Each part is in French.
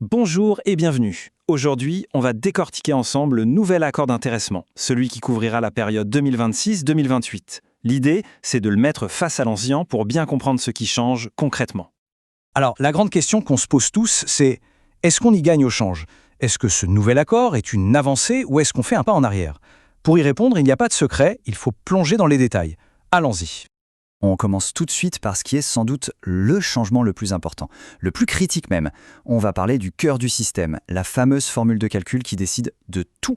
Bonjour et bienvenue. Aujourd'hui, on va décortiquer ensemble le nouvel accord d'intéressement, celui qui couvrira la période 2026-2028. L'idée, c'est de le mettre face à l'ancien pour bien comprendre ce qui change concrètement. Alors, la grande question qu'on se pose tous, c'est est-ce qu'on y gagne au change? Est-ce que ce nouvel accord est une avancée ou est-ce qu'on fait un pas en arrière? Pour y répondre, il n'y a pas de secret, il faut plonger dans les détails. Allons-y. On commence tout de suite par ce qui est sans doute le changement le plus important, le plus critique même. On va parler du cœur du système, la fameuse formule de calcul qui décide de tout.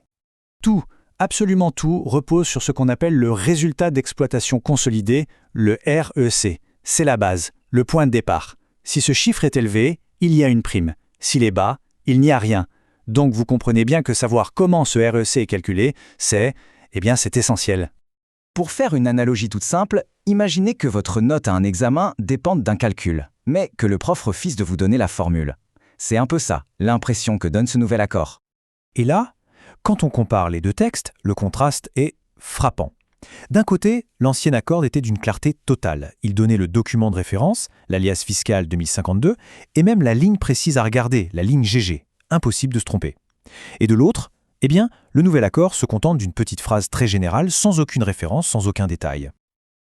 Tout, absolument tout, repose sur ce qu'on appelle le résultat d'exploitation consolidé, le REC. C'est la base, le point de départ. Si ce chiffre est élevé, il y a une prime. S'il est bas, il n'y a rien. Donc vous comprenez bien que savoir comment ce REC est calculé, c'est essentiel. Pour faire une analogie toute simple, imaginez que votre note à un examen dépende d'un calcul, mais que le prof refuse de vous donner la formule. C'est un peu ça, l'impression que donne ce nouvel accord. Et là, quand on compare les deux textes, le contraste est frappant. D'un côté, l'ancien accord était d'une clarté totale. Il donnait le document de référence, l'alias fiscal 2052, et même la ligne précise à regarder, la ligne GG. Impossible de se tromper. Et de l'autre, le nouvel accord se contente d'une petite phrase très générale, sans aucune référence, sans aucun détail.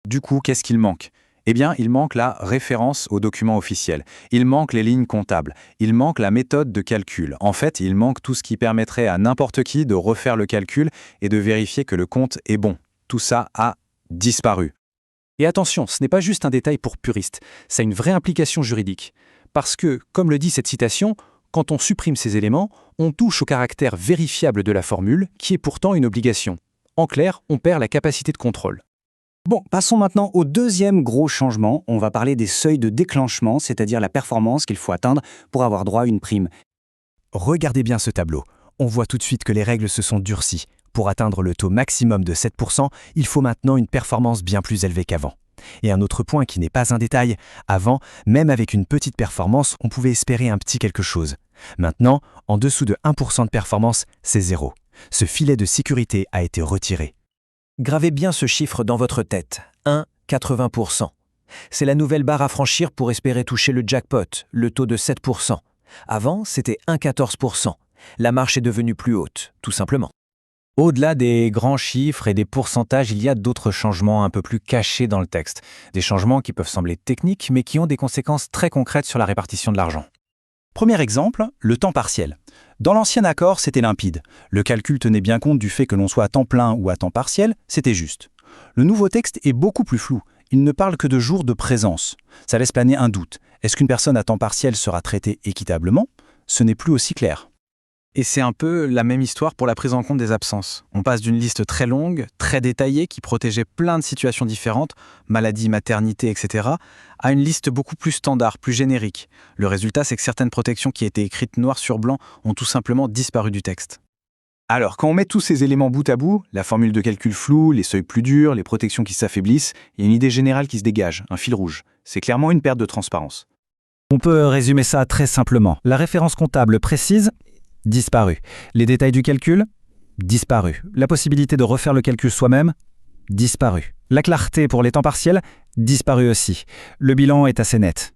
Du coup, qu'est-ce qu'il manque? Il manque la référence au document officiel. Il manque les lignes comptables. Il manque la méthode de calcul. En fait, il manque tout ce qui permettrait à n'importe qui de refaire le calcul et de vérifier que le compte est bon. Tout ça a disparu. Et attention, ce n'est pas juste un détail pour puristes, ça a une vraie implication juridique. Parce que, comme le dit cette citation, quand on supprime ces éléments, on touche au caractère vérifiable de la formule, qui est pourtant une obligation. En clair, on perd la capacité de contrôle. Bon, passons maintenant au deuxième gros changement. On va parler des seuils de déclenchement, c'est-à-dire la performance qu'il faut atteindre pour avoir droit à une prime. Regardez bien ce tableau. On voit tout de suite que les règles se sont durcies. Pour atteindre le taux maximum de 7%, il faut maintenant une performance bien plus élevée qu'avant. Et un autre point qui n'est pas un détail, avant, même avec une petite performance, on pouvait espérer un petit quelque chose. Maintenant, en dessous de 1% de performance, c'est zéro. Ce filet de sécurité a été retiré. Gravez bien ce chiffre dans votre tête, 1,80%. C'est la nouvelle barre à franchir pour espérer toucher le jackpot, le taux de 7%. Avant, c'était 1,14%. La marche est devenue plus haute, tout simplement. Au-delà des grands chiffres et des pourcentages, il y a d'autres changements un peu plus cachés dans le texte. Des changements qui peuvent sembler techniques, mais qui ont des conséquences très concrètes sur la répartition de l'argent. Premier exemple, le temps partiel. Dans l'ancien accord, c'était limpide. Le calcul tenait bien compte du fait que l'on soit à temps plein ou à temps partiel, c'était juste. Le nouveau texte est beaucoup plus flou. Il ne parle que de jours de présence. Ça laisse planer un doute. Est-ce qu'une personne à temps partiel sera traitée équitablement? Ce n'est plus aussi clair. Et c'est un peu la même histoire pour la prise en compte des absences. On passe d'une liste très longue, très détaillée, qui protégeait plein de situations différentes, maladie, maternité, etc., à une liste beaucoup plus standard, plus générique. Le résultat, c'est que certaines protections qui étaient écrites noir sur blanc ont tout simplement disparu du texte. Alors, quand on met tous ces éléments bout à bout, la formule de calcul floue, les seuils plus durs, les protections qui s'affaiblissent, il y a une idée générale qui se dégage, un fil rouge. C'est clairement une perte de transparence. On peut résumer ça très simplement. La référence comptable précise, disparu. Les détails du calcul, disparu. La possibilité de refaire le calcul soi-même, disparu. La clarté pour les temps partiels, disparu aussi. Le bilan est assez net.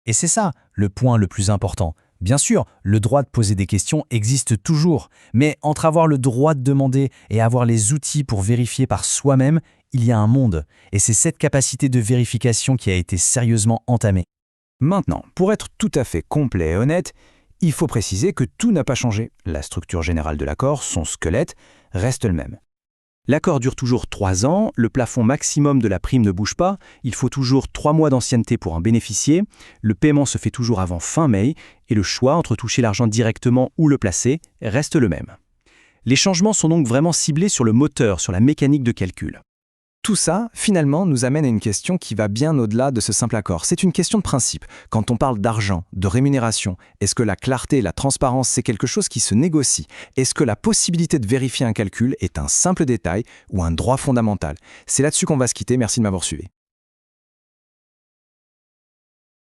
Et c'est ça, le point le plus important. Bien sûr, le droit de poser des questions existe toujours, mais entre avoir le droit de demander et avoir les outils pour vérifier par soi-même, il y a un monde. Et c'est cette capacité de vérification qui a été sérieusement entamée. Maintenant, pour être tout à fait complet et honnête, il faut préciser que tout n'a pas changé. La structure générale de l'accord, son squelette, reste le même. L'accord dure toujours 3 ans, le plafond maximum de la prime ne bouge pas, il faut toujours 3 mois d'ancienneté pour en bénéficier, le paiement se fait toujours avant fin mai, et le choix entre toucher l'argent directement ou le placer reste le même. Les changements sont donc vraiment ciblés sur le moteur, sur la mécanique de calcul. Tout ça, finalement, nous amène à une question qui va bien au-delà de ce simple accord. C'est une question de principe. Quand on parle d'argent, de rémunération, est-ce que la clarté et la transparence, c'est quelque chose qui se négocie? Est-ce que la possibilité de vérifier un calcul est un simple détail ou un droit fondamental? C'est là-dessus qu'on va se quitter. Merci de m'avoir suivi.